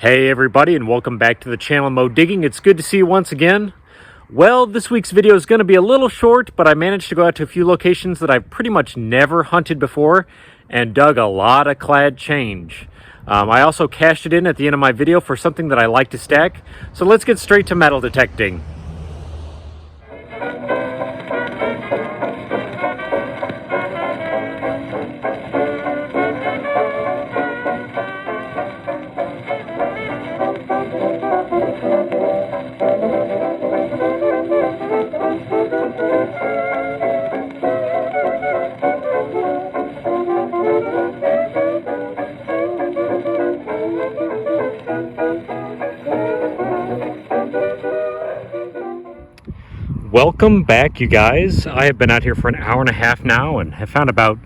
Hey everybody, and welcome back to the channel Mo Digging. It's good to see you once again. Well, this week's video is going to be a little short, but I managed to go out to a few locations that I've pretty much never hunted before and dug a lot of clad change. I also cashed it in at the end of my video for something that I like to stack. So let's get straight to metal detecting. Welcome back, you guys. I have been out here for an hour and a half now and have found about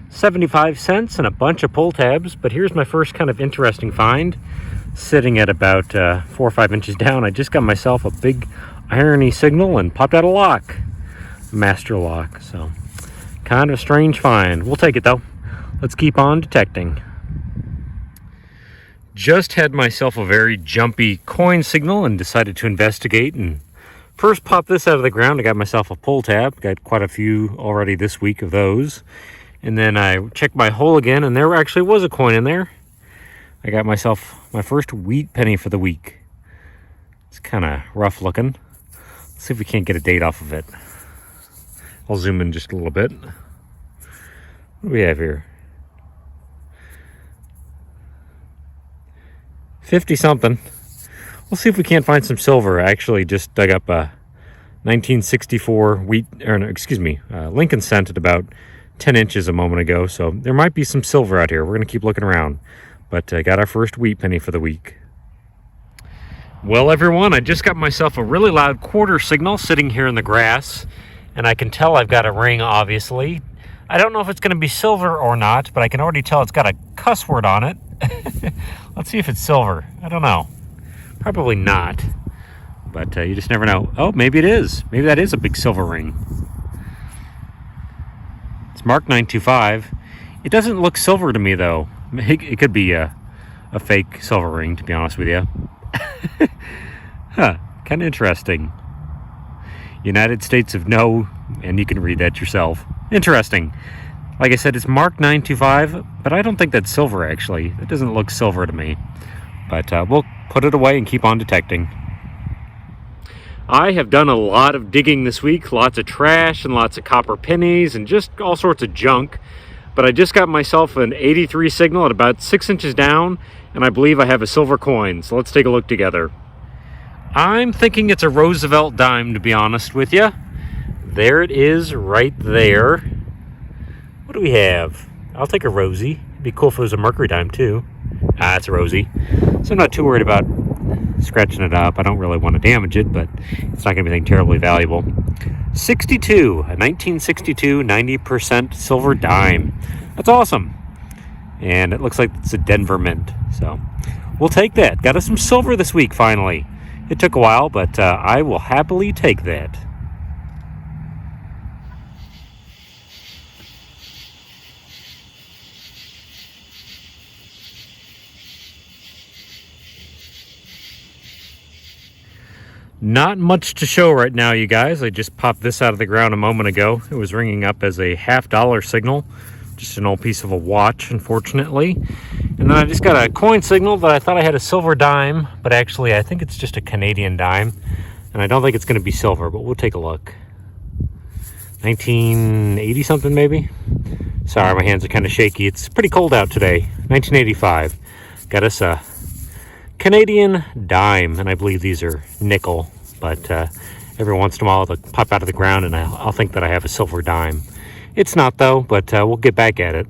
75 cents and a bunch of pull tabs, but here's my first kind of interesting find. Sitting at about 4 or 5 inches down, I just got myself a big irony signal and popped out a lock. Master lock, so kind of a strange find. We'll take it though. Let's keep on detecting. Just had myself a very jumpy coin signal and decided to investigate and first popped this out of the ground. I got myself a pull tab. Got quite a few already this week of those. And then I checked my hole again, and there actually was a coin in there. I got myself my first wheat penny for the week. It's kind of rough looking. Let's see if we can't get a date off of it. I'll zoom in just a little bit. What do we have here? 50 something. We'll see if we can't find some silver. I actually just dug up a 1964 Lincoln cent at about 10 inches a moment ago. So there might be some silver out here. We're going to keep looking around. But I got our first wheat penny for the week. Well, everyone, I just got myself a really loud quarter signal sitting here in the grass. And I can tell I've got a ring, obviously. I don't know if it's going to be silver or not, but I can already tell it's got a cuss word on it. Let's see if it's silver. I don't know. Probably not, but you just never know. Oh, maybe it is. Maybe that is a big silver ring. It's marked 925. It doesn't look silver to me, though. It could be a fake silver ring, to be honest with you. Huh, kind of interesting. United States of No, and you can read that yourself. Interesting. Like I said, it's marked 925, but I don't think that's silver, actually. It doesn't look silver to me. But we'll put it away and keep on detecting. I have done a lot of digging this week, lots of trash and lots of copper pennies and just all sorts of junk. But I just got myself an 83 signal at about 6 inches down, and I believe I have a silver coin. So let's take a look together. I'm thinking it's a Roosevelt dime, to be honest with you. There it is right there. What do we have? I'll take a Rosie. It'd be cool if it was a Mercury dime too. It's a Rosie. So I'm not too worried about scratching it up. I don't really want to damage it, but it's not going to be anything terribly valuable. 62, a 1962 90% silver dime. That's awesome. And it looks like it's a Denver mint. So we'll take that. Got us some silver this week, finally. It took a while, but I will happily take that. Not much to show right now, you guys. I just popped this out of the ground a moment ago. It was ringing up as a $50 signal. Just an old piece of a watch, unfortunately. And then I just got a coin signal that I thought I had a silver dime, but actually I think it's just a Canadian dime. And I don't think it's going to be silver, but we'll take a look. 1980 something maybe? Sorry, my hands are kind of shaky. It's pretty cold out today. 1985. Got us a Canadian dime, and I believe these are nickel, but every once in a while they'll pop out of the ground and I'll think that I have a silver dime. It's not though, but we'll get back at it.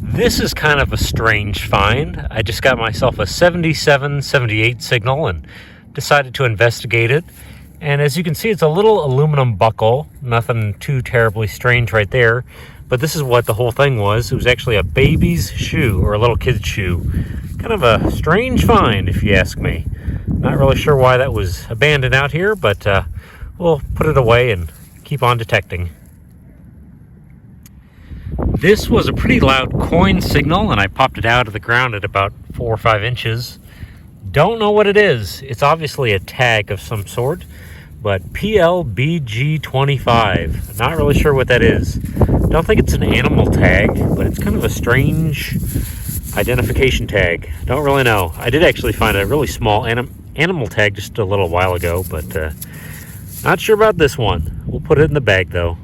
This is kind of a strange find. I just got myself a 77-78 signal and decided to investigate it. And as you can see, it's a little aluminum buckle. Nothing too terribly strange right there. But this is what the whole thing was. It was actually a baby's shoe, or a little kid's shoe. Kind of a strange find, if you ask me. Not really sure why that was abandoned out here, but we'll put it away and keep on detecting. This was a pretty loud coin signal, and I popped it out of the ground at about 4 or 5 inches. Don't know what it is. It's obviously a tag of some sort, but PLBG25. Not really sure what that is. Don't think it's an animal tag, but it's kind of a strange identification tag. Don't really know. I did actually find a really small animal tag just a little while ago, but not sure about this one. We'll put it in the bag though.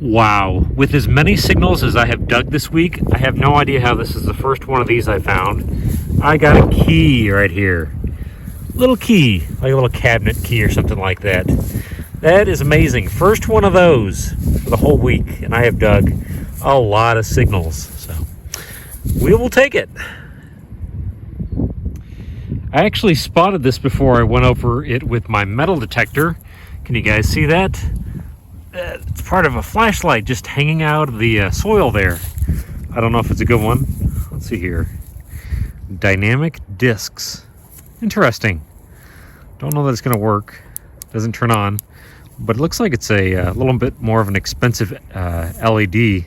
Wow, with as many signals as I have dug this week, I have no idea how this is the first one of these I found. I got a key right here. Little key, like a little cabinet key or something like that. That is amazing. First one of those for the whole week, and I have dug a lot of signals, so we will take it. I actually spotted this before I went over it with my metal detector. Can you guys see that? It's part of a flashlight just hanging out of the soil there. I don't know if it's a good one. Let's see here. Dynamic discs. Interesting. Don't know that it's going to work. Doesn't turn on. But it looks like it's a little bit more of an expensive LED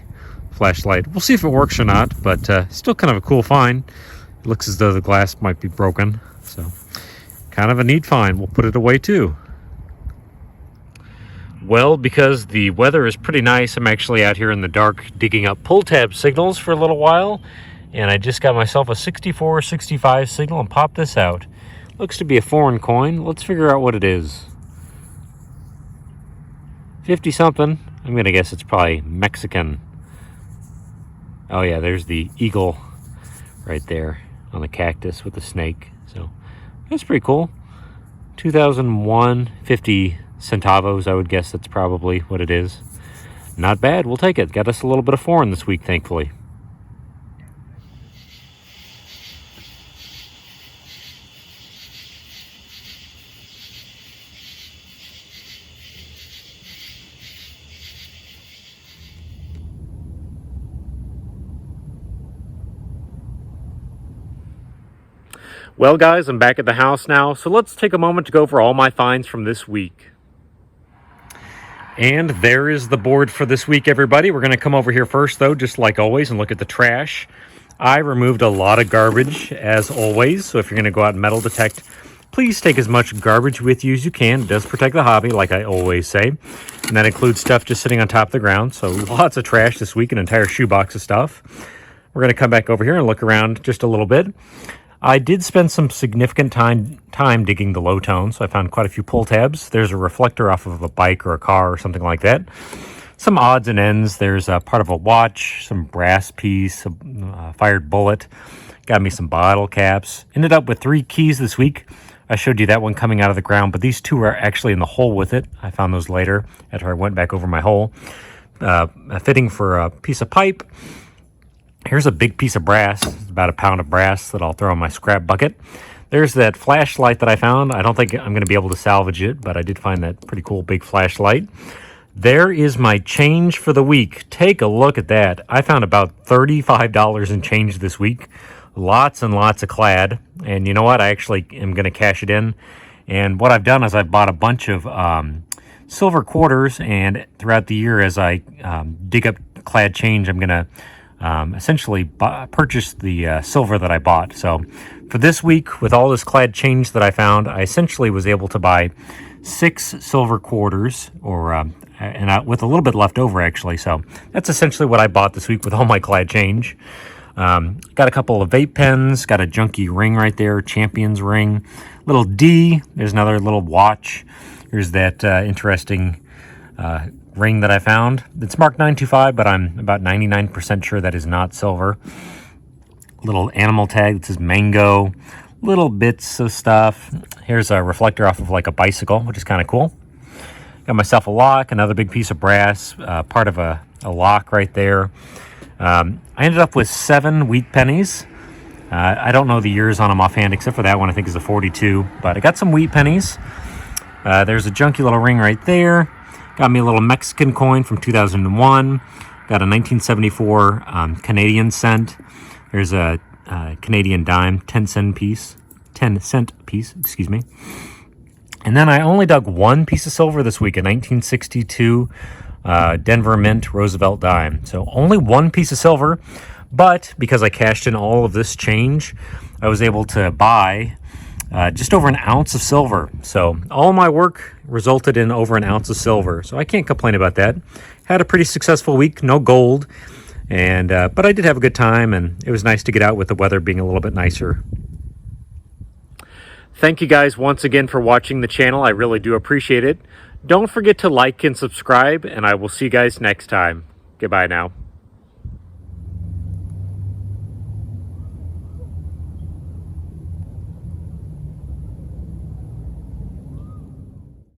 flashlight. We'll see if it works or not, but still kind of a cool find. It looks as though the glass might be broken. So kind of a neat find. We'll put it away too. Well, because the weather is pretty nice, I'm actually out here in the dark digging up pull tab signals for a little while. And I just got myself a 6465 signal and popped this out. Looks to be a foreign coin. Let's figure out what it is. 50 something. I'm going to guess it's probably Mexican. Oh yeah, there's the eagle right there on the cactus with the snake. So that's pretty cool. 2001, 50 centavos, I would guess that's probably what it is. Not bad, we'll take it. Got us a little bit of foreign this week, thankfully. Well guys, I'm back at the house now, so let's take a moment to go over all my finds from this week. And there is the board for this week, everybody. We're going to come over here first, though, just like always, and look at the trash. I removed a lot of garbage, as always, so if you're going to go out and metal detect, please take as much garbage with you as you can. It does protect the hobby, like I always say. And that includes stuff just sitting on top of the ground, so lots of trash this week, an entire shoebox of stuff. We're going to come back over here and look around just a little bit. I did spend some significant time digging the low tone, so I found quite a few pull tabs. There's a reflector off of a bike or a car or something like that. Some odds and ends. There's a part of a watch, some brass piece, a fired bullet. Got me some bottle caps. Ended up with 3 keys this week. I showed you that one coming out of the ground, but these 2 are actually in the hole with it. I found those later after I went back over my hole. A fitting for a piece of pipe. Here's a big piece of brass. It's about a pound of brass that I'll throw in my scrap bucket. There's that flashlight that I found. I don't think I'm going to be able to salvage it, but I did find that pretty cool big flashlight. There is my change for the week. Take a look at that. I found about $35 in change this week. Lots and lots of clad. And you know what? I actually am going to cash it in. And what I've done is I've bought a bunch of silver quarters, and throughout the year as I dig up clad change, I'm going to essentially purchase the silver that I bought. So for this week, with all this clad change that I found, I essentially was able to buy 6 silver quarters, with a little bit left over actually. So that's essentially what I bought this week with all my clad change. Got a couple of vape pens, got a junky ring right there, Champion's ring, little D. There's another little watch. Here's that interesting ring that I found. It's marked 925, but I'm about 99% sure that is not silver. Little animal tag that says mango. Little bits of stuff. Here's a reflector off of like a bicycle, which is kind of cool. Got myself a lock, another big piece of brass, part of a lock right there. I ended up with 7 wheat pennies. I don't know the years on them offhand, except for that one I think is a 42, but I got some wheat pennies. There's a junky little ring right there. Got me a little Mexican coin from 2001. Got a 1974 Canadian cent. There's a Canadian dime, 10-cent piece. 10-cent piece, excuse me. And then I only dug one piece of silver this week, a 1962 Denver Mint Roosevelt dime. So only one piece of silver, but because I cashed in all of this change, I was able to buy just over an ounce of silver. So all my work resulted in over an ounce of silver. So I can't complain about that. Had a pretty successful week, no gold, and but I did have a good time, and it was nice to get out with the weather being a little bit nicer. Thank you guys once again for watching the channel. I really do appreciate it. Don't forget to like and subscribe, and I will see you guys next time. Goodbye now.